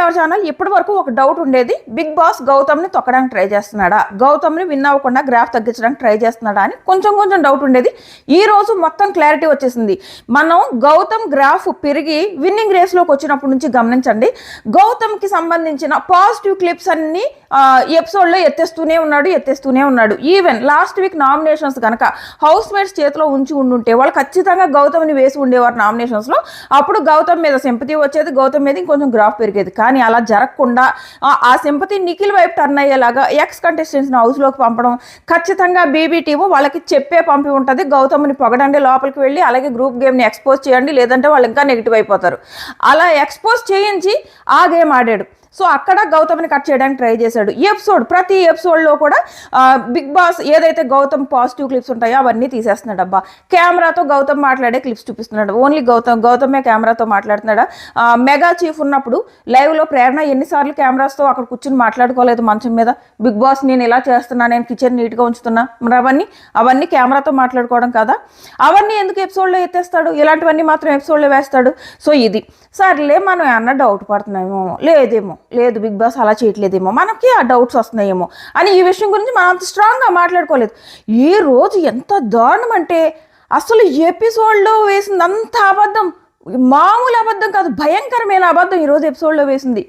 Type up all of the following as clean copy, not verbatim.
Our channel. ఇప్పటి వరకు ఒక డౌట్ ఉండేది, బిగ్ బాస్ గౌతమ్ని తొక్కడానికి ట్రై చేస్తున్నాడా, గౌతమ్ని విన్ అవ్వకుండా గ్రాఫ్ తగ్గించడానికి ట్రై చేస్తున్నాడా అని కొంచెం డౌట్ ఉండేది. ఈ రోజు మొత్తం క్లారిటీ వచ్చేసింది. మనం గౌతమ్ గ్రాఫ్ పెరిగి విన్నింగ్ రేస్లోకి వచ్చినప్పటి నుంచి గమనించండి, గౌతమ్కి సంబంధించిన పాజిటివ్ క్లిప్స్ అన్ని ఎపిసోడ్లో ఎత్తేస్తూనే ఉన్నాడు. ఈవెన్ లాస్ట్ వీక్ నామినేషన్స్ కనుక హౌస్ మేట్స్ చేతిలో ఉండుంటే వాళ్ళు ఖచ్చితంగా గౌతమ్ని వేసి ఉండేవారు నామినేషన్స్లో. అప్పుడు గౌతమ్ మీద సింపతి వచ్చేది, గౌతమ్ మీద ఇంకొంచెం గ్రాఫ్ పెరిగేది. కానీ అలా జరగకుండా ఆ సింపతి నిఖిల్ వైపు టర్న్ అయ్యేలాగా ఎక్స్ కంటెస్టెంట్స్ని హౌస్లోకి పంపడం, ఖచ్చితంగా బీబీ టీము వాళ్ళకి చెప్పే పంపి ఉంటుంది, గౌతమ్ని పొగడండి, లోపలికి వెళ్ళి అలాగే గ్రూప్ గేమ్ని ఎక్స్పోజ్ చేయండి, లేదంటే వాళ్ళు ఇంకా నెగిటివ్ అయిపోతారు. అలా ఎక్స్పోజ్ చేయించి ఆ గేమ్ ఆడాడు. సో అక్కడ గౌతమ్ని కట్ చేయడానికి ట్రై చేశాడు. ప్రతి ఎపిసోడ్లో కూడా బిగ్ బాస్ ఏదైతే గౌతమ్ పాజిటివ్ క్లిప్స్ ఉంటాయో అవన్నీ తీసేస్తున్నాడు. అబ్బా, కెమెరాతో గౌతమ్ మాట్లాడే క్లిప్స్ చూపిస్తున్నాడు. ఓన్లీ గౌతమే కెమెరాతో మాట్లాడుతున్నాడా? మెగా చీఫ్ ఉన్నప్పుడు లైవ్లో ప్రేరణ ఎన్నిసార్లు కెమెరాస్తో అక్కడ కూర్చుని మాట్లాడుకోలేదు మంచం మీద, బిగ్ బాస్ నేను ఇలా చేస్తున్నా, నేను కిచెన్ నీట్గా ఉంచుతున్నా, మరి అవన్నీ కెమెరాతో మాట్లాడుకోవడం కదా. అవన్నీ ఎందుకు ఎపిసోడ్లో ఎత్తేస్తాడు? ఇలాంటివన్నీ మాత్రం ఎపిసోడ్లో వేస్తాడు. సో ఇది సర్లే, మనం ఏమన్నా డౌట్ పడుతున్నామేమో, లేదు బిగ్ బాస్ అలా చేయట్లేదేమో, మనకి ఆ డౌట్స్ వస్తున్నాయేమో అని ఈ విషయం గురించి మనం అంత స్ట్రాంగ్గా మాట్లాడుకోలేదు. ఈ రోజు ఎంత దారుణం అంటే, అసలు ఎపిసోడ్లో వేసిందంత అబద్ధం, మామూలు అబద్ధం కాదు, భయంకరమైన అబద్ధం ఈరోజు ఎపిసోడ్లో వేసింది.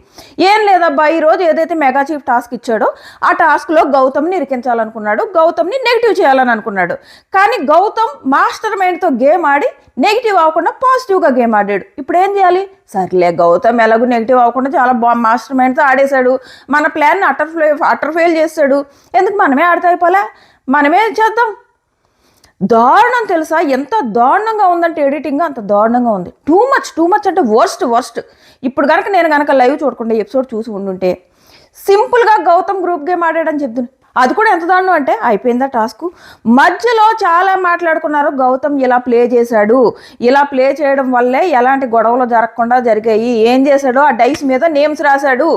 ఏం లేదబ్బా, ఈరోజు ఏదైతే మెగా చీఫ్ టాస్క్ ఇచ్చాడో ఆ టాస్క్లో గౌతమ్ని ఇరికించాలనుకున్నాడు, గౌతమ్ని నెగిటివ్ చేయాలని అనుకున్నాడు. కానీ గౌతమ్ మాస్టర్ మైండ్తో గేమ్ ఆడి నెగిటివ్ అవ్వకుండా పాజిటివ్గా గేమ్ ఆడాడు. ఇప్పుడు ఏం చేయాలి? సర్లే, గౌతమ్ ఎలాగో నెగిటివ్ అవ్వకుండా చాలా మాస్టర్ మైండ్తో ఆడేశాడు, మన ప్లాన్ని అటర్ ఫెయిల్ చేస్తాడు, ఎందుకు మనమే ఆడితే అయిపోలే, మనమే చేద్దాం. దారుణం తెలుసా? ఎంత దారుణంగా ఉందంటే ఎడిటింగ్ అంత దారుణంగా ఉంది. టూ మచ్ అంటే వర్స్ట్. ఇప్పుడు కనుక నేను లైవ్ చూడకుండా ఎపిసోడ్ చూసి ఉండుంటే సింపుల్గా గౌతమ్ గ్రూప్ గేమ్ ఆడాడని చెప్తున్నాను. అది కూడా ఎంత దారుణం అంటే, అయిపోయిందా టాస్క్, మధ్యలో చాలా మాట్లాడుకున్నారు, గౌతమ్ ఇలా ప్లే చేశాడు, ఇలా ప్లే చేయడం వల్లే ఎలాంటి గొడవలు జరగకుండా జరిగాయి, ఏం చేశాడో ఆ డైస్ మీద నేమ్స్ రాశాడు,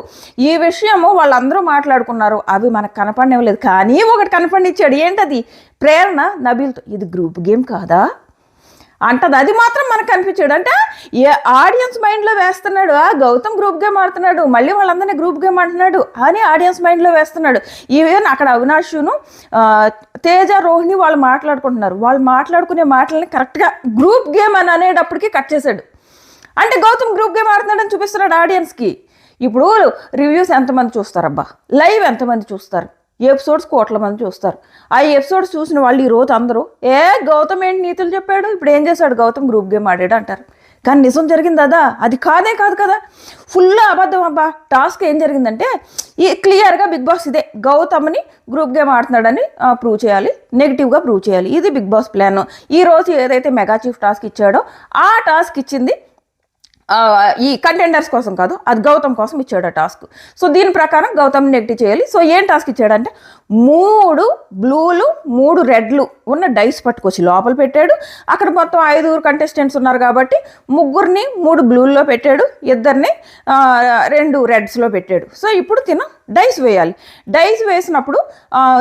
ఈ విషయము వాళ్ళందరూ మాట్లాడుకున్నారు. అవి మనకు కనపడనివ్వలేదు. కానీ ఒకటి కనపడిచ్చాడు. ఏంటది? ప్రేరణ నబీల్తో ఇది గ్రూప్ గేమ్ కాదా అంటది. అది మాత్రం మనకు కనిపించాడు. అంటే ఆడియన్స్ మైండ్లో వేస్తున్నాడు, గౌతమ్ గ్రూప్ గేమ్ ఆడుతున్నాడు, మళ్ళీ వాళ్ళందరినీ గ్రూప్ గేమ్ అంటున్నాడు అని ఆడియన్స్ మైండ్లో వేస్తున్నాడు. ఈవెన్ అక్కడ అవినాష్ను తేజ రోహిణి వాళ్ళు మాట్లాడుకుంటున్నారు, వాళ్ళు మాట్లాడుకునే మాటలని కరెక్ట్గా గ్రూప్ గేమ్ అని అనేటప్పటికీ కట్ చేశాడు. అంటే గౌతమ్ గ్రూప్ గేమ్ ఆడుతున్నాడని చూపిస్తున్నాడు ఆడియన్స్కి. ఇప్పుడు రివ్యూస్ ఎంతమంది చూస్తారబ్బా, లైవ్ ఎంతమంది చూస్తారు, ఎపిసోడ్స్ కోట్ల మంది చూస్తారు. ఆ ఎపిసోడ్స్ చూసిన వాళ్ళు ఈరోజు అందరూ గౌతమ్ ఏంటి నీతులు చెప్పాడు, ఇప్పుడు ఏం చేశాడు, గౌతమ్ గ్రూప్ గేమ్ ఆడాడు అంటారు. కానీ నిజం జరిగింది అదా? అది కాదు కదా, ఫుల్ అబద్ధం. అబ్బా, టాస్క్ ఏం జరిగిందంటే క్లియర్గా బిగ్ బాస్ ఇదే, గౌతమ్ని గ్రూప్ గేమ్ ఆడుతున్నాడని ప్రూవ్ చేయాలి, నెగిటివ్గా ప్రూవ్ చేయాలి. ఇది బిగ్ బాస్ ప్లాన్. ఈరోజు ఏదైతే మెగా చీఫ్ టాస్క్ ఇచ్చాడో ఆ టాస్క్ ఇచ్చింది ఈ కంటెండర్స్ కోసం కాదు, అది గౌతమ్ కోసం ఇచ్చాడు ఆ టాస్క్. సో దీని ప్రకారం గౌతమ్ నెగిటివ్ చేయాలి. సో ఏం టాస్క్ ఇచ్చాడంటే 3 బ్లూలు 3 రెడ్లు ఉన్న డైస్ పట్టుకొచ్చి లోపల పెట్టాడు. అక్కడ మొత్తం 5 కంటెస్టెంట్స్ ఉన్నారు కాబట్టి 3 3 బ్లూల్లో పెట్టాడు, 2 2 రెడ్స్లో పెట్టాడు. సో ఇప్పుడు డైస్ వేయాలి. డైస్ వేసినప్పుడు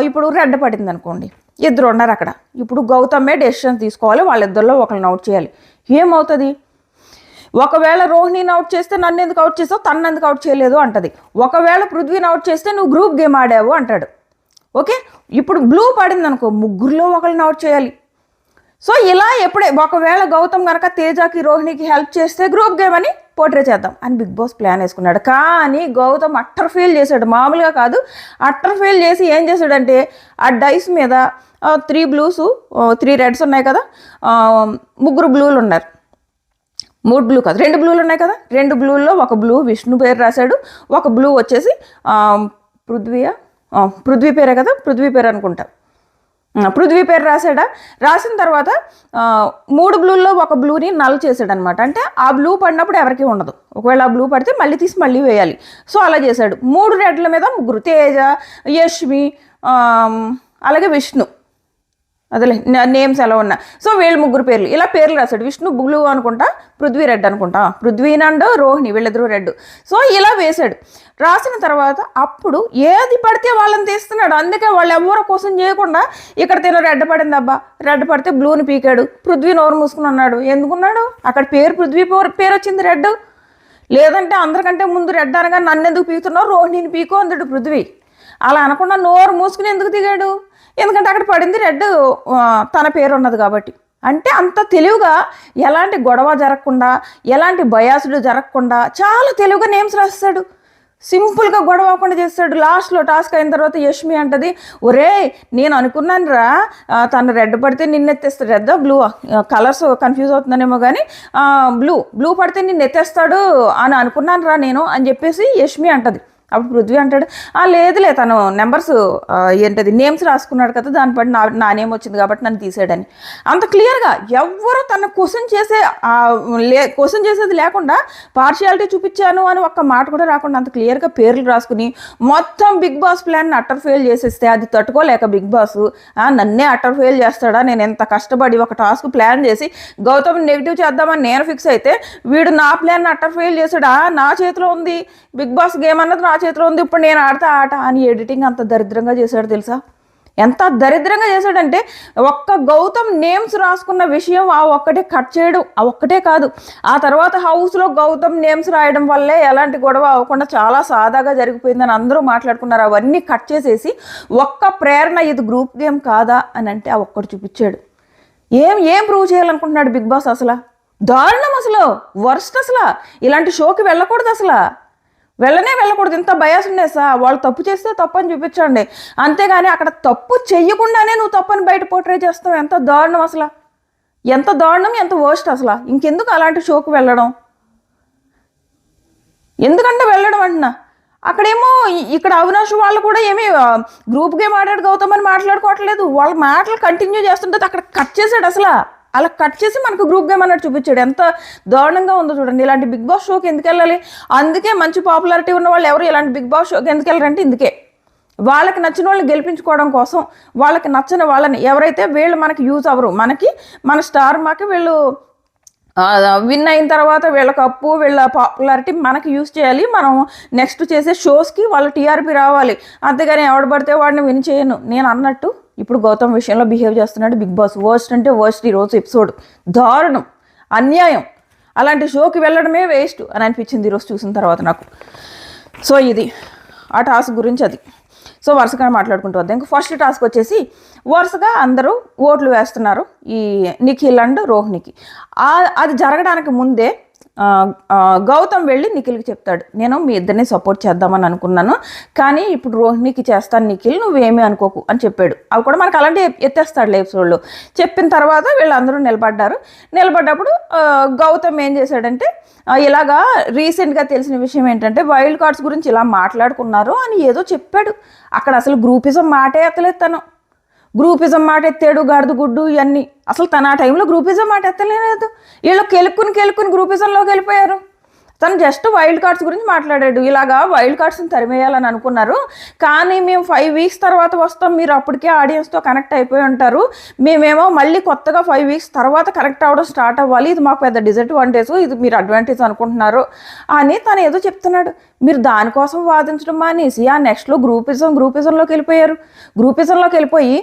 ఇప్పుడు రెడ్ పడింది అనుకోండి, 2 ఉన్నారు అక్కడ. ఇప్పుడు గౌతమే డెసిషన్ తీసుకోవాలి, వాళ్ళిద్దరిలో ఒకరిని అవుట్ చేయాలి. ఏమవుతుంది? ఒకవేళ రోహిణిని అవుట్ చేస్తే నన్ను ఎందుకు అవుట్ చేసావు, తన్ను ఎందుకు అవుట్ చేయలేదు అంటది. ఒకవేళ పృథ్వీని అవుట్ చేస్తే నువ్వు గ్రూప్ గేమ్ ఆడావు అంటాడు. ఓకే, ఇప్పుడు బ్లూ పడింది అనుకో, 3లో ఒకరిని అవుట్ చేయాలి. సో ఇలా ఒకవేళ గౌతమ్ కనుక తేజకి రోహిణికి హెల్ప్ చేస్తే గ్రూప్ గేమ్ అని పోర్ట్రే చేద్దాం అని బిగ్ బాస్ ప్లాన్ వేసుకున్నాడు. కానీ గౌతమ్ అట్టర్ ఫెయిల్ చేశాడు, మామూలుగా కాదు, అట్టర్ ఫెయిల్ చేసి ఏం చేశాడంటే ఆ డైస్ మీద 3 బ్లూస్ 3 రెడ్స్ ఉన్నాయి కదా, 3 బ్లూలు ఉన్నారు, 3 బ్లూ కాదు 2 బ్లూలు ఉన్నాయి కదా, 2 బ్లూల్లో ఒక బ్లూ విష్ణు పేరు రాశాడు, ఒక బ్లూ వచ్చేసి పృథ్వీ పేరే కదా, పృథ్వీ పేరు అనుకుంటా, పృథ్వీ పేరు రాశాడా. రాసిన తర్వాత 3 బ్లూల్లో ఒక బ్లూని నల్ చేశాడు అనమాట. అంటే ఆ బ్లూ పడినప్పుడు ఎవరికి ఉండదు, ఒకవేళ ఆ బ్లూ పడితే మళ్ళీ తీసి మళ్ళీ వేయాలి. సో అలా చేశాడు. 3 రెడ్ల మీద 3, తేజ, యష్మి, అలాగే విష్ణు, అదేలే నేమ్స్ ఎలా ఉన్నా. సో వీళ్ళు 3 పేర్లు, ఇలా పేర్లు రాశాడు. విష్ణు బ్లూ అనుకుంటా, పృథ్వీ రెడ్ అనుకుంటా, పృథ్వీ అండ్ రోహిణి వీళ్ళిద్దరూ రెడ్. సో ఇలా వేశాడు. రాసిన తర్వాత అప్పుడు ఏది పడితే వాళ్ళని తీస్తున్నాడు. అందుకే వాళ్ళు ఎవరో కోసం చేయకుండా ఇక్కడ రెడ్ పడింది అబ్బా, రెడ్ పడితే బ్లూని పీకాడు, పృథ్వీ నోరు మూసుకుని ఉన్నాడు. ఎందుకున్నాడు? అక్కడ పృథ్వీ పేరు వచ్చింది రెడ్. లేదంటే అందరికంటే ముందు రెడ్ అనగా నన్ను ఎందుకు పీకుతున్నావు, రోహిణిని పీకు అందడు పృథ్వీ. అలా అనకుండా నోరు మూసుకుని ఎందుకు దిగాడు? ఎందుకంటే అక్కడ పడింది రెడ్, తన పేరు ఉన్నది కాబట్టి. అంటే అంత తెలివిగా, ఎలాంటి గొడవ జరగకుండా, ఎలాంటి బయాసుడు జరగకుండా చాలా తెలివిగా నేమ్స్ రాస్తాడు. సింపుల్గా గొడవ అవ్వకుండా చేస్తాడు. లాస్ట్లో టాస్క్ అయిన తర్వాత యష్మి అంటది, ఒరే నేను అనుకున్నాను రా తను రెడ్ పడితే నిన్ను ఎత్తేస్తాడు, రెడ్ బ్లూ కలర్స్ కన్ఫ్యూజ్ అవుతుందనేమో కానీ బ్లూ పడితే నిన్ను ఎత్తేస్తాడు అని అనుకున్నాను రా నేను అని చెప్పేసి యష్మి అంటది. అప్పుడు పృథ్వీ అంటాడు, లేదులే తను నెంబర్స్ ఏంటది నేమ్స్ రాసుకున్నాడు కదా, దాన్ని బట్టి నా నేమ్ వచ్చింది కాబట్టి నన్ను తీసాడని. అంత క్లియర్గా ఎవ్వరూ తన క్వశ్చన్ చేసేది లేకుండా పార్షియాలిటీ చూపించాను అని ఒక్క మాట కూడా రాకుండా అంత క్లియర్గా పేర్లు రాసుకుని మొత్తం బిగ్ బాస్ ప్లాన్ని అట్టర్ ఫెయిల్ చేసేస్తే అది తట్టుకోలేక బిగ్ బాస్ నన్నే అట్టర్ ఫెయిల్ చేస్తాడా, నేను ఎంత కష్టపడి ఒక టాస్క్ ప్లాన్ చేసి గౌతమ్ నెగిటివ్ చేద్దామని నేను ఫిక్స్ అయితే వీడు నా ప్లాన్ అట్టర్ ఫెయిల్ చేశాడా, నా చేతిలో ఉంది బిగ్ బాస్ గేమ్ అన్నది, నా చేతిలో ఉంది, ఇప్పుడు నేను ఆడతా ఆట అని ఎడిటింగ్ అంత దరిద్రంగా చేశాడు తెలుసా. ఎంత దరిద్రంగా చేశాడంటే ఒక్క గౌతమ్ నేమ్స్ రాసుకున్న విషయం ఆ ఒక్కటే కట్ చేయడం, ఆ ఒక్కటే కాదు, ఆ తర్వాత హౌస్లో గౌతమ్ నేమ్స్ రాయడం వల్లే ఎలాంటి గొడవ అవ్వకుండా చాలా సాదాగా జరిగిపోయిందని అందరూ మాట్లాడుకున్నారు. అవన్నీ కట్ చేసేసి ఒక్క ప్రేరణ ఇది గ్రూప్ గేమ్ కాదా అని అంటే ఆ ఒక్కటి చూపించాడు. ఏం ప్రూవ్ చేయాలనుకుంటున్నాడు బిగ్ బాస్? అసలు దారుణం, అసలు వర్స్ట్, అసలు ఇలాంటి షోకి వెళ్ళకూడదు, అసలు వెళ్ళకూడదు. ఇంత బయాస్ ఉండేసా, వాళ్ళు తప్పు చేస్తే తప్పు అని చూపించండి, అంతేగాని అక్కడ తప్పు చెయ్యకుండానే నువ్వు తప్పని బయట పోర్ట్రే చేస్తావు. ఎంత దారుణం అసలు, ఎంత దారుణం, ఎంత వర్స్ట్ అసలు. ఇంకెందుకు అలాంటి షోకి వెళ్ళడం? ఎందుకంటే వెళ్ళడం అంటున్నా, అక్కడేమో ఇక్కడ అవినాష్ వాళ్ళు కూడా ఏమీ గ్రూప్ గేమ్ ఆడాడు గౌతమ్ అని మాట్లాడుకోవట్లేదు, వాళ్ళ మాటలు కంటిన్యూ చేస్తుంటే అక్కడ కట్ చేశాడు. అసలు అలా కట్ చేసి మనకు గ్రూప్ గేమ్ అన్నట్టు చూపించాడు. ఎంత దారుణంగా ఉందో చూడండి. ఇలాంటి బిగ్ బాస్ షోకి ఎందుకు వెళ్ళాలి? అందుకే మంచి పాపులారిటీ ఉన్న వాళ్ళు ఎవరు ఇలాంటి బిగ్ బాస్ షోకి ఎందుకు వెళ్ళారంటే ఇందుకే, వాళ్ళకి నచ్చిన వాళ్ళని గెలిపించుకోవడం కోసం. వాళ్ళకి నచ్చిన వాళ్ళని ఎవరైతే వీళ్ళు మనకి యూజ్ అవ్వరు, మన స్టార్ మాకి వీళ్ళు విన్ అయిన తర్వాత వీళ్ళ కప్పు వీళ్ళ పాపులారిటీ మనకి యూజ్ చేయాలి, మనం నెక్స్ట్ చేసే షోస్కి వాళ్ళ టీఆర్పీ రావాలి, అంతేగాని ఎవడు పడితే వాడిని విన్ చేయను. నేను అన్నట్టు ఇప్పుడు గౌతమ్ విషయంలో బిహేవ్ చేస్తున్నాడు బిగ్ బాస్. వర్స్ట్ అంటే వర్స్ట్ ఈరోజు ఎపిసోడ్. దారుణం, అన్యాయం. అలాంటి షోకి వెళ్ళడమే వేస్ట్ అని అనిపించింది ఈరోజు చూసిన తర్వాత నాకు. సో ఇది ఆ టాస్క్ గురించి. అది సో వరుసగా మాట్లాడుకుంటూ వద్దాం. ఇంకా ఫస్ట్ టాస్క్ వచ్చేసి వరుసగా అందరూ ఓట్లు వేస్తున్నారు ఈ నిఖిల్ అండ్ రోహిణికి. అది జరగడానికి ముందే గౌతమ్ వెళ్ళి నిఖిల్కి చెప్తాడు, నేను మీ ఇద్దరిని సపోర్ట్ చేద్దామని అనుకున్నాను, కానీ ఇప్పుడు రోహిణికి చేస్తాను నిఖిల్, నువ్వేమీ అనుకోకు అని చెప్పాడు. అవి కూడా మనకు అలాంటి ఎత్తేస్తాడు ఎపిసోడ్లో. చెప్పిన తర్వాత వీళ్ళందరూ నిలబడ్డప్పుడు గౌతమ్ ఏం చేశాడంటే, ఇలాగా రీసెంట్గా తెలిసిన విషయం ఏంటంటే వైల్డ్ కార్డ్స్ గురించి ఇలా మాట్లాడుకున్నారు అని ఏదో చెప్పాడు. అక్కడ అసలు గ్రూపిజం మాటే ఎత్తలేదు తను. గ్రూపిజం మాట ఎత్తాడు, గడుదు గుడ్డు ఇవన్నీ. అసలు తన ఆ టైంలో గ్రూపిజం మాట ఎత్తలేదు. వీళ్ళు కెలుక్కుని గ్రూపిజంలోకి వెళ్ళిపోయారు. తను జస్ట్ వైల్డ్ కార్డ్స్ గురించి మాట్లాడాడు. ఇలాగా వైల్డ్ కార్డ్స్ని తరిమేయాలని అనుకున్నారు, కానీ మేము 5 వీక్స్ తర్వాత వస్తాం, మీరు అప్పటికే ఆడియన్స్తో కనెక్ట్ అయిపోయి ఉంటారు, మేమేమో మళ్ళీ కొత్తగా 5 వీక్స్ తర్వాత కనెక్ట్ అవ్వడం స్టార్ట్ అవ్వాలి, ఇది మాకు పెద్ద డిసడ్వాంటేజ్, ఇది మీరు అడ్వాంటేజ్ అనుకుంటున్నారు అని తను ఏదో చెప్తున్నాడు. మీరు దానికోసం వాదించడం మానేసి ఆ నెక్స్ట్లో గ్రూపిజంలోకి వెళ్ళిపోయారు. గ్రూపిజంలోకి వెళ్ళిపోయి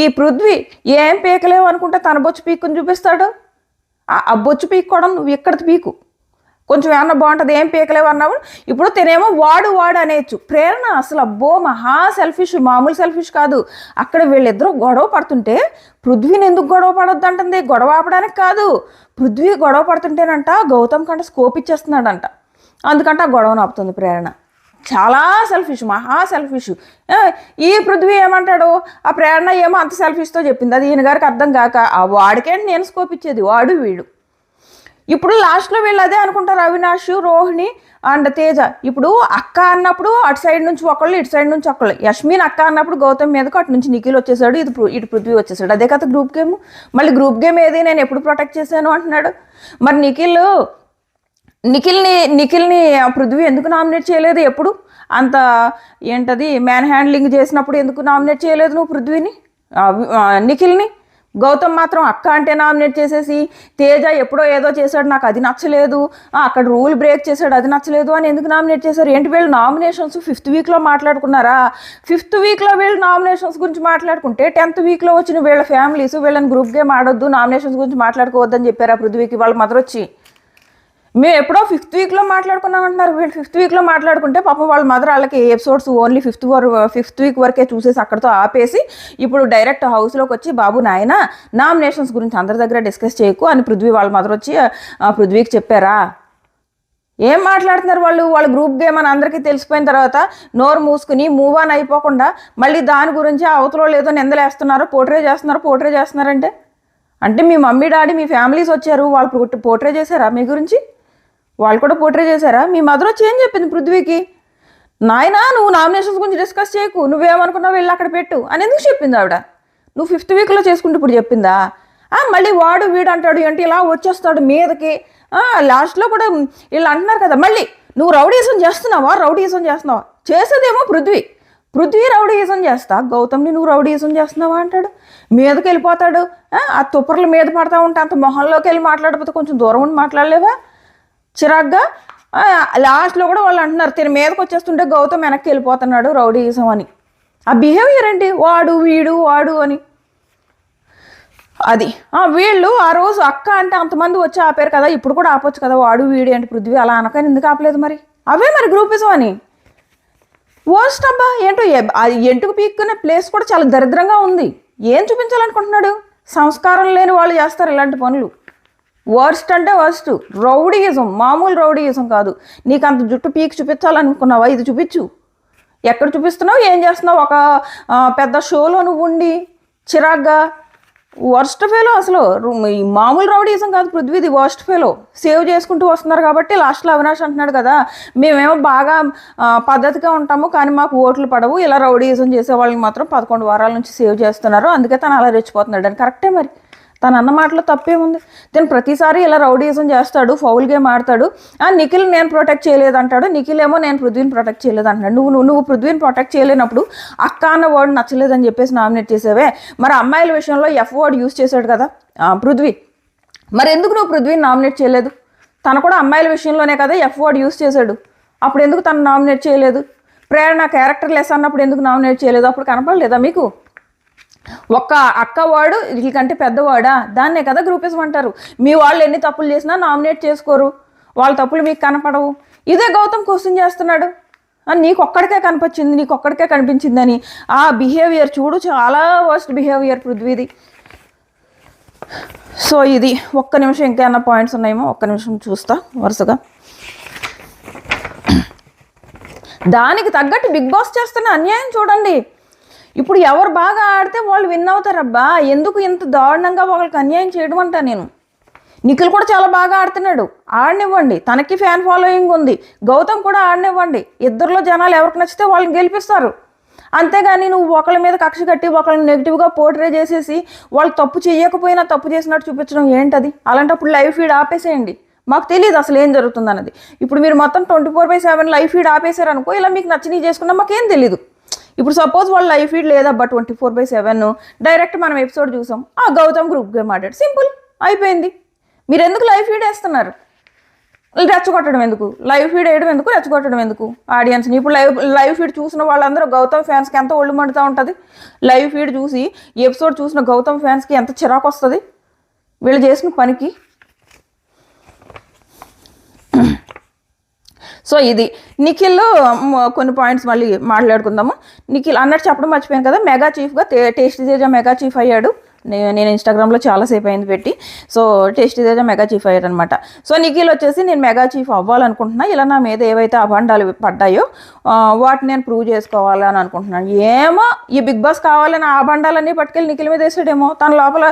ఈ పృథ్వీ ఏం పీకలేవు అనుకుంటే తన బొచ్చు పీక్కుని చూపిస్తాడు. ఆ బొచ్చు పీక్కోవడం నువ్వు ఇక్కడికి పీకు, కొంచెం ఏమన్నా బాగుంటుంది, ఏం పీకలేవు అన్నావు. ఇప్పుడు తినేమో వాడు అనేయచ్చు. ప్రేరణ అసలు అబ్బో మహా సెల్ఫిష్, మామూలు సెల్ఫిష్ కాదు. అక్కడ వీళ్ళిద్దరూ గొడవ పడుతుంటే పృథ్వీని ఎందుకు గొడవ పడొద్దు అంటుంది? గొడవ ఆపడానికి కాదు, పృథ్వీ గొడవ పడుతుంటేనంట గౌతమ్ కంటే స్కోప్ ఇచ్చేస్తున్నాడంట, అందుకంటే ఆ గొడవను ఆపుతుంది ప్రేరణ. చాలా సెల్ఫిష్, మహా సెల్ఫిష్. ఈ పృథ్వీ ఏమంటాడు, ఆ ప్రేరణ ఏమో అంత సెల్ఫిష్తో చెప్పింది, అది ఈయన గారికి అర్థం కాక ఆ వాడికేంటి నేను స్కోప్ ఇచ్చేది, వాడు వీడు. ఇప్పుడు లాస్ట్లో వీళ్ళు అదే అనుకుంటారు, అవినాష్, రోహిణి అండ్ తేజ. ఇప్పుడు అక్క అన్నప్పుడు అటు సైడ్ నుంచి ఒకళ్ళు, ఇటు సైడ్ నుంచి ఒకళ్ళు. యష్మిన్ అక్క అన్నప్పుడు గౌతమ్ మీదకు అటు నుంచి నిఖిల్ వచ్చేసాడు, ఇటు పృథ్వీ వచ్చేసాడు. అదే కదా గ్రూప్ గేమ్. మళ్ళీ గ్రూప్ గేమ్ ఏది, నేను ఎప్పుడు ప్రొటెక్ట్ చేశాను అంటున్నాడు. మరి నిఖిల్ని పృథ్వీ ఎందుకు నామినేట్ చేయలేదు? ఎప్పుడు అంత ఏంటది మ్యాన్ హ్యాండ్లింగ్ చేసినప్పుడు ఎందుకు నామినేట్ చేయలేదు నువ్వు పృథ్వీని, నిఖిల్ని? గౌతమ్ మాత్రం అక్క అంటే నామినేట్ చేసేసి, తేజ ఎప్పుడో ఏదో చేశాడు నాకు అది నచ్చలేదు, అక్కడ రూల్ బ్రేక్ చేశాడు అది నచ్చలేదు అని ఎందుకు నామినేట్ చేశారు? ఏంటి వీళ్ళు నామినేషన్స్ 5th వీక్లో మాట్లాడుకున్నారా? 5th వీక్లో వీళ్ళు నామినేషన్స్ గురించి మాట్లాడుకుంటే 10th వీక్లో వచ్చిన వీళ్ళ ఫ్యామిలీస్ వీళ్ళని గ్రూప్ గేమ్ ఆడొద్దు, నామినేషన్స్ గురించి మాట్లాడుకోవద్దని చెప్పారా పృథ్వీకి వాళ్ళ మదర్ వచ్చి? మేము ఎప్పుడో 5th వీక్లో మాట్లాడుకున్నాం అంటున్నారు వీళ్ళు. 5th వీక్లో మాట్లాడుకుంటే పాపం వాళ్ళ మదర్ వాళ్ళకి ఎపిసోడ్స్ ఓన్లీ 5th వీక్ వరకే చూసేసి అక్కడితో ఆపేసి ఇప్పుడు డైరెక్ట్ హౌస్లోకి వచ్చి బాబు నాయన నామినేషన్స్ గురించి అందరి దగ్గర డిస్కస్ చేయకు అని పృథ్వీ వాళ్ళ మదర్ వచ్చి పృథ్వీకి చెప్పారా? ఏం మాట్లాడుతున్నారు వాళ్ళు? వాళ్ళ గ్రూప్ గేమ్ అని అందరికీ తెలిసిపోయిన తర్వాత నోరు మూసుకుని మూవ్ ఆన్ అయిపోకుండా మళ్ళీ దాని గురించి అవతలో లేదో నిందలేస్తున్నారు, పోర్ట్రే చేస్తున్నారంటే అంటే మీ మమ్మీ డాడీ మీ ఫ్యామిలీస్ వచ్చారు, వాళ్ళు పోర్ట్రే చేశారా మీ గురించి? వాళ్ళు కూడా పోర్ట్రే చేశారా? మీ మదర్ వచ్చి ఏం చెప్పింది పృథ్వీకి? నాయనా నువ్వు నామినేషన్స్ గురించి డిస్కస్ చేయకు, నువ్వేమనుకున్నావు వెళ్ళి అక్కడ పెట్టు అని ఎందుకు చెప్పింది ఆవిడ? నువ్వు 5th వీక్లో చేసుకుంటూ ఇప్పుడు చెప్పిందా? మళ్ళీ వాడు వీడు అంటాడు ఏంటి ఇలా వచ్చేస్తాడు మీదకి. లాస్ట్లో కూడా వీళ్ళు అంటున్నారు కదా మళ్ళీ నువ్వు రౌడీజం చేస్తున్నావా చేసేదేమో పృథ్వీ రౌడీజం చేస్తా, గౌతమ్ని నువ్వు రౌడీజం చేస్తున్నావా అంటాడు. మీదకి వెళ్ళిపోతాడు. ఆ తుప్పర్ల మీద పడతా ఉంటే అంత మొహంలోకి వెళ్ళి మాట్లాడకపోతే కొంచెం దూరం ఉండి మాట్లాడలేవా చిరాగ్గా? లాస్ట్లో కూడా వాళ్ళు అంటున్నారు తిని మీదకి వచ్చేస్తుంటే గౌతమ్ వెనక్కి వెళ్ళిపోతున్నాడు రౌడీజం అని. ఆ బిహేవియర్ ఏంటి? వాడు వీడు వాడు అని. అది వీళ్ళు ఆ రోజు అక్క అంటే అంతమంది వచ్చి ఆపారు కదా, ఇప్పుడు కూడా ఆపొచ్చు కదా వాడు వీడు అంటే పృథ్వీ అలా అనకని ఎందుకు ఆపలేదు మరి? అవే మరి గ్రూపిజం అని. వర్స్ట్ అబ్బా ఏంటో అది ఎంటుకు పీక్కునే ప్లేస్ కూడా చాలా దరిద్రంగా ఉంది. ఏం చూపించాలనుకుంటున్నాడు? సంస్కారం లేని వాళ్ళు చేస్తారు ఇలాంటి పనులు. వర్స్ట్ అంటే వర్స్ట్ రౌడీయిజం, మామూలు రౌడీయిజం కాదు. నీకు అంత జుట్టు పీక్ చూపించాలనుకున్నావా? ఇది చూపించు. ఎక్కడ చూపిస్తున్నావు, ఏం చేస్తున్నావు? ఒక పెద్ద షోలో నువ్వు ఉండి చిరాగ్గా వర్స్ట్ ఫేలో. అసలు మామూలు రౌడీజం కాదు పృథ్వీది, వర్స్ట్ ఫేలో. సేవ్ చేసుకుంటూ వస్తున్నారు కాబట్టి లాస్ట్లో అవినాష్ అంటున్నాడు కదా మేమేమో బాగా పద్ధతిగా ఉంటాము కానీ మాకు ఓట్లు పడవు, ఇలా రౌడీజం చేసే వాళ్ళకి మాత్రం 11 వారాల నుంచి సేవ్ చేస్తున్నారు, అందుకే తను అలా రెచ్చిపోతున్నాడు అని. కరెక్టే మరి, తను అన్న మాటలో తప్పేముంది? తను ప్రతిసారి ఇలా రౌడీజం చేస్తాడు, ఫౌల్ గేమ్ ఆడతాడు. నిఖిల్ నేను ప్రొటెక్ట్ చేయలేదు అంటాడు, నిఖిల్ ఏమో నేను పృథ్వీని ప్రొటెక్ట్ చేయలేదు అంటున్నాడు. నువ్వు పృథ్వీని ప్రొటెక్ట్ చేయలేనప్పుడు అక్క అన్న వర్డ్ నచ్చలేదని చెప్పేసి నామినేట్ చేసేవే. మరి అమ్మాయిల విషయంలో ఎఫ్ వర్డ్ యూజ్ చేశాడు కదా పృథ్వీ, మరి ఎందుకు నువ్వు పృథ్వీని నామినేట్ చేయలేదు? తను కూడా అమ్మాయిల విషయంలోనే కదా ఎఫ్ వర్డ్ యూజ్ చేశాడు, అప్పుడు ఎందుకు తను నామినేట్ చేయలేదు? ప్రేరణ క్యారెక్టర్ లెస్ అన్నప్పుడు ఎందుకు నామినేట్ చేయలేదు? అప్పుడు కనపడలేదా మీకు? ఒక్క అక్క వాడు వీళ్ళకంటే పెద్దవాడా? దాన్నే కదా గ్రూపిజం అంటారు. మీ వాళ్ళు ఎన్ని తప్పులు చేసినా నామినేట్ చేసుకోరు, వాళ్ళ తప్పులు మీకు కనపడవు. ఇదే గౌతమ్ క్వశ్చన్ చేస్తున్నాడు, నీకు ఒక్కడికే కనిపించిందని. ఆ బిహేవియర్ చూడు, చాలా వర్స్ట్ బిహేవియర్ పృథ్వీది. సో ఇది ఒక్క నిమిషం ఇంకేమన్నా పాయింట్స్ ఉన్నాయేమో ఒక్క నిమిషం చూస్తా వరుసగా. దానికి తగ్గట్టు బిగ్ బాస్ చేస్తున్న అన్యాయం చూడండి. ఇప్పుడు ఎవరు బాగా ఆడితే వాళ్ళు విన్ అవుతారబ్బా, ఎందుకు ఇంత దారుణంగా వాళ్ళకి అన్యాయం చేయడం అంటా నేను. నిఖిల్ కూడా చాలా బాగా ఆడుతున్నాడు, ఆడనివ్వండి, తనకి ఫ్యాన్ ఫాలోయింగ్ ఉంది. గౌతమ్ కూడా ఆడనివ్వండి, ఇద్దరిలో జనాలు ఎవరికి నచ్చితే వాళ్ళని గెలిపిస్తారు. అంతేగాని నువ్వు ఒకళ్ళ మీద కక్ష కట్టి ఒకళ్ళని నెగిటివ్గా పోర్ట్రే చేసేసి వాళ్ళు తప్పు చేయకపోయినా తప్పు చేసినట్టు చూపించడం ఏంటది? అలాంటప్పుడు లైవ్ ఫీడ్ ఆపేసేయండి, మాకు తెలియదు అసలు ఏం జరుగుతుంది అన్నది. ఇప్పుడు మీరు మొత్తం 24/7 లైవ్ ఫీడ్ ఆపేశారు అనుకో, ఇలా మీకు నచ్చినవి చేసుకున్నా మాకేం తెలీదు. ఇప్పుడు సపోజ్ వాళ్ళు లైవ్ ఫీడ్ లేదబ్బా 24/7 డైరెక్ట్ మనం ఎపిసోడ్ చూసాం, గౌతమ్ గ్రూప్ గేమ్ ఆడాడు, సింపుల్ అయిపోయింది. మీరు ఎందుకు లైవ్ ఫీడ్ వేస్తున్నారు? రెచ్చగొట్టడం ఎందుకు? లైవ్ ఫీడ్ వేయడం ఎందుకు? రెచ్చగొట్టడం ఎందుకు ఆడియన్స్ని? ఇప్పుడు లైవ్ ఫీడ్ చూసిన వాళ్ళందరూ గౌతమ్ ఫ్యాన్స్కి ఎంత ఒళ్ళు మండుతూ ఉంటుంది. లైవ్ ఫీడ్ చూసి ఎపిసోడ్ చూసిన గౌతమ్ ఫ్యాన్స్కి ఎంత చిరాకు వస్తుంది వీళ్ళు చేసిన పనికి. సో ఇది నిఖిల్లో కొన్ని పాయింట్స్ మళ్ళీ మాట్లాడుకుందాము. నిఖిల్ అన్నట్టు చెప్పడం మర్చిపోయాను కదా, మెగా చీఫ్గా టేస్టీ తేజ మెగా చీఫ్ అయ్యాడు. నేను ఇన్స్టాగ్రామ్లో చాలాసేపు అయింది పెట్టి. So tasty Teja mega chief అయ్యాడు అనమాట. సో నిఖిల్ వచ్చేసి నేను మెగా చీఫ్ అవ్వాలనుకుంటున్నా, ఇలా నా మీద ఏవైతే అభాండాలు పడ్డాయో వాటిని నేను ప్రూవ్ చేసుకోవాలని అనుకుంటున్నాను. ఏమో ఈ బిగ్ బాస్ కావాలని ఆ అభాండాలన్నీ పట్టుకెళ్ళి నిఖిల్ మీద వేసాడేమో. తన లోపల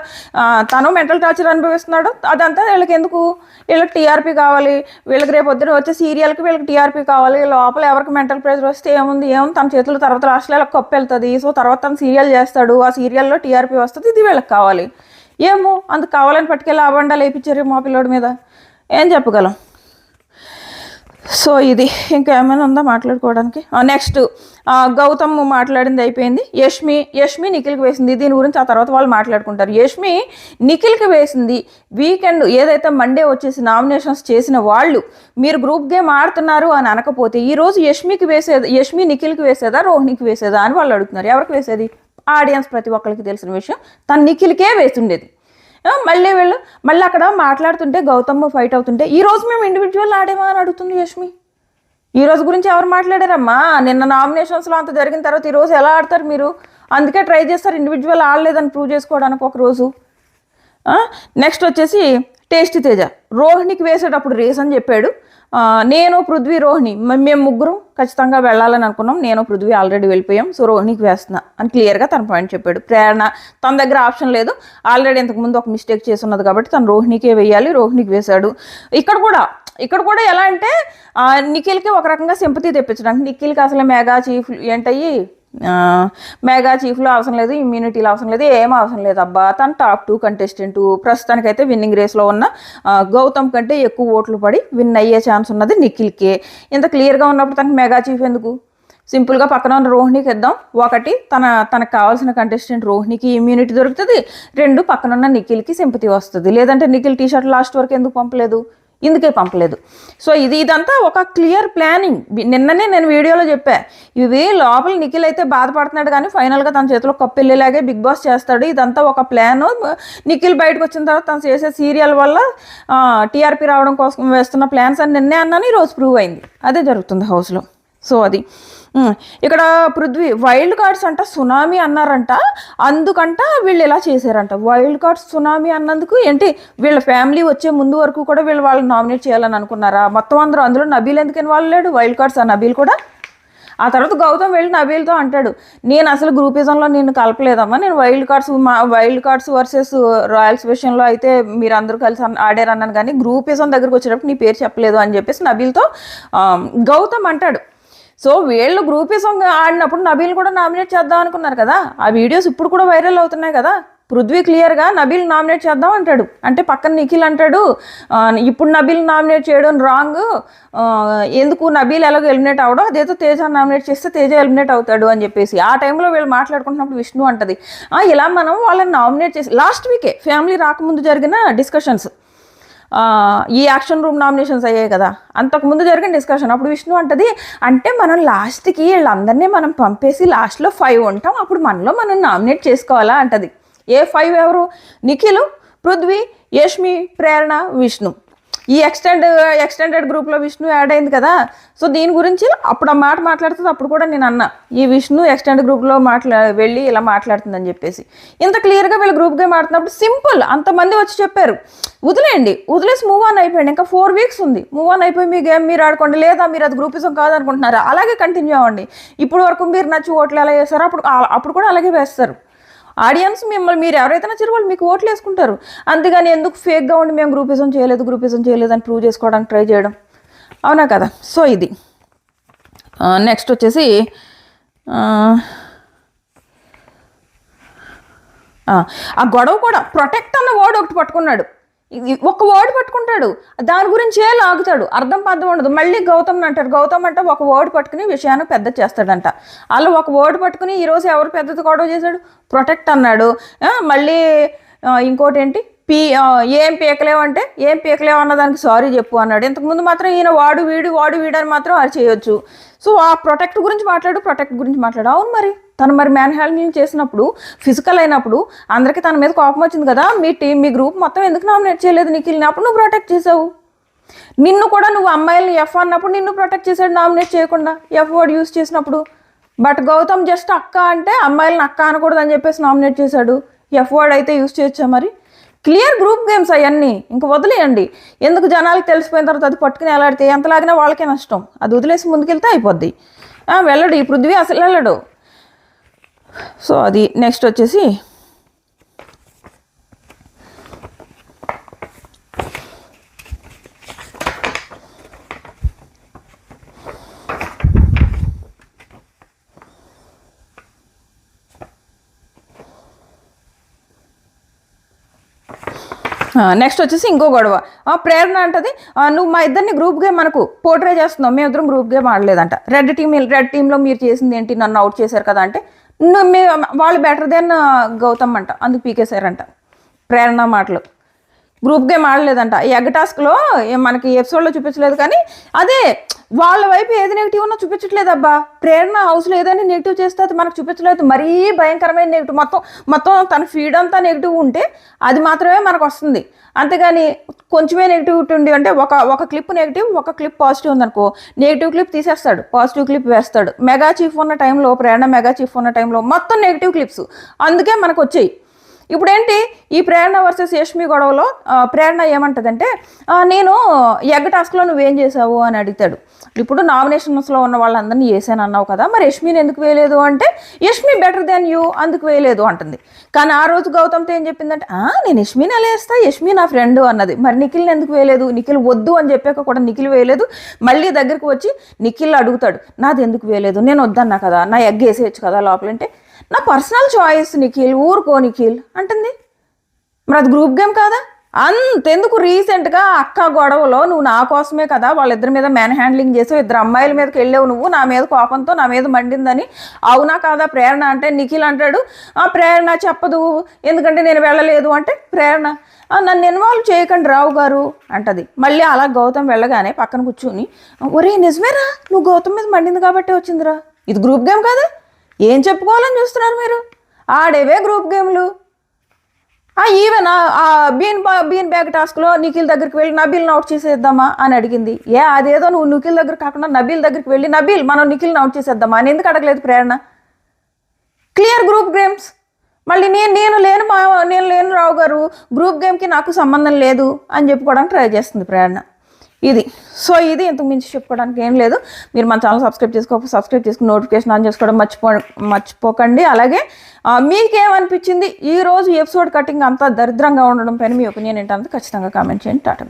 తను మెంటల్ టార్చర్ అనుభవిస్తున్నాడు. అదంతా వీళ్ళకి ఎందుకు? వీళ్ళకి టీఆర్పీ కావాలి, వీళ్ళకి రేపు పొద్దున వచ్చే సీరియల్కి వీళ్ళకి టీఆర్పీ కావాలి. లోపల ఎవరికి మెంటల్ ప్రెషర్ వస్తే ఏముంది తన చేతుల తర్వాత లాస్ట్లో వీళ్ళకి కప్పు వెళ్తుంది. సో తర్వాత తను సీరియల్ చేస్తాడు, ఆ సీరియల్లో టీఆర్పీ వస్తుంది, ఇది వీళ్ళకి కావాలి. ఏమో అందుకు కావాలని పట్టుకెళ్ళి అబండాలు వేయించారు మా పిల్లోడి మీద, ఏం చెప్పగలం. సో ఇది ఇంకా ఏమైనా ఉందా మాట్లాడుకోవడానికి? నెక్స్ట్ గౌతమ్ మాట్లాడింది అయిపోయింది. యష్మి నిఖిల్కి వేసింది, దీని గురించి ఆ తర్వాత వాళ్ళు మాట్లాడుకుంటారు. యష్మి నిఖిల్కి వేసింది వీకెండ్ ఏదైతే మండే వచ్చేసి నామినేషన్స్ చేసిన వాళ్ళు మీరు గ్రూప్ గేమ్ ఆడుతున్నారు అని అనకపోతే ఈరోజు యష్మి నిఖిల్కి వేసేదా రోహిణికి వేసేదా అని వాళ్ళు అడుగుతున్నారు. ఎవరికి వేసేది? ఆడియన్స్ ప్రతి ఒక్కరికి తెలిసిన విషయం, తను నిఖిల్కే వేస్తుండేది. మళ్ళీ అక్కడ మాట్లాడుతుంటే గౌతమ్ ఫైట్ అవుతుంటే ఈ రోజు మేము ఇండివిజువల్ ఆడేమా అని అడుగుతుంది యష్మి. ఈ రోజు గురించి ఎవరు మాట్లాడారమ్మా? నిన్న నామినేషన్స్లో అంత జరిగిన తర్వాత ఈ రోజు ఎలా ఆడతారు మీరు? అందుకే ట్రై చేస్తారు ఇండివిజువల్ ఆడలేదని ప్రూవ్ చేసుకోవడానికి ఒకరోజు. నెక్స్ట్ వచ్చేసి టేస్టీ తేజ రోహిణికి వేసేటప్పుడు రేస్ అని చెప్పాడు. నేను పృథ్వీ రోహిణి మేము ముగ్గురం ఖచ్చితంగా వెళ్ళాలని అనుకున్నాం, నేను పృథ్వీ ఆల్రెడీ వెళ్ళిపోయాం, సో రోహిణికి వేస్తున్నా అని క్లియర్గా తన పాయింట్ చెప్పాడు. ప్రేరణ తన దగ్గర ఆప్షన్ లేదు, ఆల్రెడీ ఇంతకుముందు ఒక మిస్టేక్ చేసి ఉన్నది కాబట్టి తను రోహిణికే వేయాలి, రోహిణికి వేశాడు. ఇక్కడ కూడా ఎలా అంటే నిఖిల్కి ఒక రకంగా సింపతి తెప్పించడానికి, నిఖిల్కి అసలు మెగా చీఫ్ ఏంటయ్యి మెగా చీఫ్లో అవసరం లేదు, ఇమ్యూనిటీలో అవసరం లేదు, ఏం అవసరం లేదు అబ్బా, తను టాప్ 2 కంటెస్టెంట్. ప్రస్తుతానికైతే విన్నింగ్ రేస్లో ఉన్న గౌతమ్ కంటే ఎక్కువ ఓట్లు పడి విన్ అయ్యే ఛాన్స్ ఉన్నది నిఖిల్కే. ఇంత క్లియర్గా ఉన్నప్పుడు తనకి మెగా చీఫ్ ఎందుకు? సింపుల్గా పక్కన ఉన్న రోహిణికి ఇద్దాం. ఒకటి తనకు కావాల్సిన కంటెస్టెంట్ రోహిణికి ఇమ్యూనిటీ దొరుకుతుంది, 2 పక్కన ఉన్న నిఖిల్కి సింపతి వస్తుంది. లేదంటే నిఖిల్ టీషర్ట్ లాస్ట్ వరకు ఎందుకు పంపలేదు? ఇందుకే పంపలేదు. సో ఇదంతా ఒక క్లియర్ ప్లానింగ్. నిన్ననే నేను వీడియోలో చెప్పా, ఇవి లోపల నిఖిల్ అయితే బాధపడుతున్నాడు కానీ ఫైనల్గా తన చేతిలో కప్పు వెళ్ళేలాగే బిగ్ బాస్ చేస్తాడు. ఇదంతా ఒక ప్లాను. నిఖిల్ బయటకు వచ్చిన తర్వాత తను చేసే సీరియల్ వల్ల టీఆర్పీ రావడం కోసం వేస్తున్న ప్లాన్స్ అని నిన్నే అన్నాను, ఈరోజు ప్రూవ్ అయింది. అదే జరుగుతుంది హౌస్లో. సో అది ఇక్కడ పృథ్వీ వైల్డ్ కార్డ్స్ అంట సునామీ అన్నారంట, అందుకంట వీళ్ళు ఇలా చేశారంట. వైల్డ్ కార్డ్స్ సునామీ అన్నందుకు ఏంటి వీళ్ళ ఫ్యామిలీ వచ్చే ముందు వరకు కూడా వాళ్ళని నామినేట్ చేయాలని అనుకున్నారా? మొత్తం అందరూ అందులో నబీల్ ఎందుకని వాళ్ళు లేడు? వైల్డ్ కార్డ్స్ ఆ నబీల్ కూడా. ఆ తర్వాత గౌతమ్ వెళ్ళి నబీల్తో అంటాడు, నేను అసలు గ్రూపిజంలో నేను కలపలేదమ్మా, నేను వైల్డ్ కార్డ్స్ వర్సెస్ రాయల్స్ విషయంలో అయితే మీరు అందరూ కలిసి ఆడారన్నాను కానీ గ్రూపిజం దగ్గరకు వచ్చేటప్పుడు నీ పేరు చెప్పలేదు అని చెప్పేసి నబీల్తో గౌతమ్ అంటాడు. సో వీళ్ళు గ్రూపిజం ఆడినప్పుడు నబీల్ కూడా నామినేట్ చేద్దాం అనుకున్నారు కదా, ఆ వీడియోస్ ఇప్పుడు కూడా వైరల్ అవుతున్నాయి కదా. పృథ్వీ క్లియర్గా నబీల్ నామినేట్ చేద్దాం అంటాడు, అంటే పక్కన నిఖిల్ అంటాడు ఇప్పుడు నబీల్ నామినేట్ చేయడం రాంగ్, ఎందుకు నబీల్ ఎలాగో ఎలిమినేట్ అవడం, అదేదో తేజ నామినేట్ చేస్తే తేజ ఎలిమినేట్ అవుతాడు అని చెప్పేసి. ఆ టైంలో వీళ్ళు మాట్లాడుకుంటున్నప్పుడు విష్ణు అంటది, ఇలా మనం వాళ్ళని నామినేట్ చేసి లాస్ట్ వీకే ఫ్యామిలీ రాకముందు జరిగిన డిస్కషన్స్, ఈ యాక్షన్ రూమ్ నామినేషన్స్ అయ్యాయి కదా, అంతకుముందు జరిగిన డిస్కషన్ అప్పుడు విష్ణు అంటది, అంటే మనం లాస్ట్కి వీళ్ళందరినీ మనం పంపేసి లాస్ట్లో 5 ఉంటాం, అప్పుడు మనలో మనం నామినేట్ చేసుకోవాలా అంటది. ఏ 5 ఎవరు? నిఖిల్, పృథ్వీ, యష్మి, ప్రేరణ, విష్ణు. ఈ ఎక్స్టెండెడ్ గ్రూప్లో విష్ణు యాడ్ అయింది కదా. సో దీని గురించి అప్పుడు ఆ మాట మాట్లాడుతుంది. అప్పుడు కూడా నేను అన్నా, ఈ విష్ణు ఎక్స్టెండెడ్ గ్రూప్లో వెళ్ళి ఇలా మాట్లాడుతుందని చెప్పేసి. ఇంత క్లియర్గా వీళ్ళు గ్రూప్ గేమ్ ఆడుతున్నప్పుడు సింపుల్, అంతమంది వచ్చి చెప్పారు వదిలేసి మూవ్ ఆన్ అయిపోయింది. ఇంకా 4 వీక్స్ ఉంది, మూవ్ ఆన్ అయిపోయి మీ గేమ్ మీరు ఆడుకోండి, లేదా మీరు అది గ్రూపిజం కాదనుకుంటున్నారా అలాగే కంటిన్యూ అవ్వండి. ఇప్పుడు వరకు మీరు నచ్చి ఓట్లు ఎలా వేస్తారో అప్పుడు కూడా అలాగే వేస్తారు. ఆడియన్స్ మిమ్మల్ని మీరు ఎవరైతే నచ్చారో వాళ్ళు మీకు ఓట్లు వేసుకుంటారు. అంతేగాని ఎందుకు ఫేక్గా ఉండి మేము గ్రూపిజం చేయలేదు అని ప్రూవ్ చేసుకోవడానికి ట్రై చేయడం, అవునా కదా. సో ఇది నెక్స్ట్ వచ్చేసి ఆ గొడవ కూడా ప్రొటెక్ట్ అన్న వర్డ్ ఒకటి పట్టుకున్నాడు, ఒక వర్డ్ పట్టుకుంటాడు, దాని గురించే లాగుతాడు, అర్థం ఉండదు. మళ్ళీ గౌతమ్ అంటారు, గౌతమ్ అంటే ఒక వర్డ్ పట్టుకుని విషయాన్ని పెద్ద చేస్తాడంట. అలా ఒక వర్డ్ పట్టుకుని ఈరోజు ఎవరు పెద్దది గొడవ చేశాడు? ప్రొటెక్ట్ అన్నాడు. మళ్ళీ ఇంకోటి ఏంటి ఏం పీకలేవు అంటే ఏం పీకలేవు అన్నదానికి సారీ చెప్పు అన్నాడు. ఇంతకుముందు మాత్రం ఈయన వాడు వీడు అని మాత్రం అది చేయొచ్చు. సో ఆ ప్రొటెక్ట్ గురించి మాట్లాడు. అవును తను మ్యాన్ హ్యాండ్లింగ్ చేసినప్పుడు ఫిజికల్ అయినప్పుడు అందరికీ తన మీద కోపం వచ్చింది కదా, మీ గ్రూప్ మొత్తం ఎందుకు నామినేట్ చేయలేదు నిఖిల్ని? అప్పుడు నువ్వు ప్రొటెక్ట్ చేసావు. నిన్ను కూడా నువ్వు అమ్మాయిల్ని ఎఫ్ అన్నప్పుడు నిన్ను ప్రొటెక్ట్ చేశాడు నామినేట్ చేయకుండా, ఎఫ్ వర్డ్ యూజ్ చేసినప్పుడు. బట్ గౌతమ్ జస్ట్ అక్క అంటే అమ్మాయిలను అక్క అనకూడదు అని చెప్పేసి నామినేట్ చేశాడు. ఎఫ్ వర్డ్ అయితే యూజ్ చేయొచ్చా మరి? క్లియర్ గ్రూప్ గేమ్స్ అవన్నీ ఇంకా వదిలేయండి. ఎందుకు జనాలకు తెలిసిపోయిన తర్వాత అది పట్టుకుని ఎలాడితే ఎంతలాగినా వాళ్ళకే నష్టం. అది వదిలేసి ముందుకెళ్తే అయిపోద్ది. వెళ్ళడు ఈ పృథ్వీ, అసలు వెళ్ళడు. సో అది నెక్స్ట్ వచ్చేసి ఇంకో గొడవ. ప్రేరణ అంటది, నువ్వు మా ఇద్దరిని గ్రూప్ గేమ్ మనకు పోర్ట్రే చేస్తున్నావు, మేము ఇద్దరం గ్రూప్ గేమ్ ఆడలేదంట. రెడ్ టీంలో మీరు చేసింది ఏంటి, నన్ను అవుట్ చేశారు కదా అంటే వాళ్ళు బెటర్ దెన్ గౌతమ్ అంట, అందుకు పీకేశారంట ప్రేరణ మాటలు. Group game ఆడలేదంట. ఎగ్ టాస్క్లో మనకి ఎపిసోడ్లో చూపించలేదు, కానీ అదే వాళ్ళ వైపు ఏది నెగిటివ్ ఉన్నా చూపించట్లేదు. అబ్బా ప్రేరణ హౌస్లో ఏదైనా నెగిటివ్ చేస్తే అది మనకు చూపించలేదు. మరీ భయంకరమైన నెగిటివ్, మొత్తం తన ఫీడ్ అంతా నెగిటివ్ ఉంటే అది మాత్రమే మనకు వస్తుంది. అంతేగాని కొంచెమే నెగిటివిటీ ఉంది అంటే ఒక క్లిప్ నెగిటివ్, ఒక క్లిప్ పాజిటివ్ ఉందనుకో, నెగిటివ్ క్లిప్ తీసేస్తాడు, పాజిటివ్ క్లిప్ వేస్తాడు. మెగా చీఫ్ ఉన్న టైంలో, ప్రేరణ మెగా చీఫ్ ఉన్న టైంలో మొత్తం నెగిటివ్ క్లిప్స్, అందుకే మనకు వచ్చాయి. ఇప్పుడు ఏంటి, ఈ ప్రేరణ వర్సెస్ యష్మి గొడవలో ప్రేరణ ఏమంటదంటే, నేను ఎగ్ టాస్క్లో నువ్వేం చేసావు అని అడుగుతాడు. ఇప్పుడు నామినేషన్స్లో ఉన్న వాళ్ళందరినీ వేసాను అన్నావు కదా, మరి యష్మిని ఎందుకు వేయలేదు అంటే, యష్మి బెటర్ దెన్ యూ అందుకు వేయలేదు అంటుంది. కానీ ఆ రోజు గౌతమ్తో ఏం చెప్పిందంటే, నేను యష్మిని ఎలా వేస్తా, యష్మి నా ఫ్రెండ్ అన్నది. మరి నిఖిల్ని ఎందుకు వేయలేదు, నిఖిల్ వద్దు అని చెప్పాక కూడా నిఖిల్ వేయలేదు. మళ్ళీ దగ్గరికి వచ్చి నిఖిల్ అడుగుతాడు, నాది ఎందుకు వేయలేదు, నేను వద్దన్నా కదా, నా ఎగ్ వేసేయచ్చు కదా లోపలంటే, నా పర్సనల్ చాయిస్ నిఖిల్, ఊరుకో నిఖిల్ అంటుంది. మరి అది గ్రూప్ గేమ్ కాదా? అంతెందుకు, రీసెంట్గా అక్క గొడవలో నువ్వు నా కోసమే కదా వాళ్ళిద్దరి మీద మ్యాన్ హ్యాండ్లింగ్ చేసావు, ఇద్దరు అమ్మాయిల మీదకి వెళ్ళావు నువ్వు, నా మీద కోపంతో నా మీద మండిందని. అవునా కాదా ప్రేరణ అంటే, నిఖిల్ అంటాడు ప్రేరణ చెప్పదు ఎందుకంటే నేను వెళ్ళలేదు అంటే, ప్రేరణ నన్ను ఇన్వాల్వ్ చేయకండి రావు గారు అంటది. మళ్ళీ అలా గౌతమ్ వెళ్ళగానే పక్కన కూర్చుని, ఒరే నిజమేరా నువ్వు గౌతమ్ మీద మండింది కాబట్టి వచ్చిందిరా, ఇది గ్రూప్ గేమ్ కాదా, ఏం చెప్పుకోవాలని చూస్తున్నారు మీరు, ఆడేవే గ్రూప్ గేమ్లు. ఈవెన్ బీన్ బ్యాగ్ టాస్క్లో నిఖిల్ దగ్గరికి వెళ్ళి నబీల్ని అవుట్ చేసేద్దామా అని అడిగింది. అదేదో నువ్వు నిఖిల్ దగ్గర కాకుండా నబీల్ దగ్గరికి వెళ్ళి, నబీల్ మనం నిఖిల్ని అవుట్ చేసేద్దామా అని ఎందుకు అడగలేదు ప్రేరణ? Clear group games. మళ్ళీ నేను లేను రావు గారు, గ్రూప్ గేమ్కి నాకు సంబంధం లేదు అని చెప్పుకోవడానికి ట్రై చేస్తుంది ప్రేరణ. ఇది ఇంతకు మించి చెప్పుకోవడానికి ఏం లేదు. మీరు మన ఛానల్ సబ్స్క్రైబ్ చేసుకుని నోటిఫికేషన్ ఆన్ చేసుకోవడం మర్చిపోకండి. అలాగే మీకేమనిపించింది ఈరోజు ఎపిసోడ్ కటింగ్ అంతా దరిద్రంగా ఉండడం పైన మీ ఒపీనియన్ ఏంటంటే ఖచ్చితంగా కామెంట్ చేయండి. టాటా.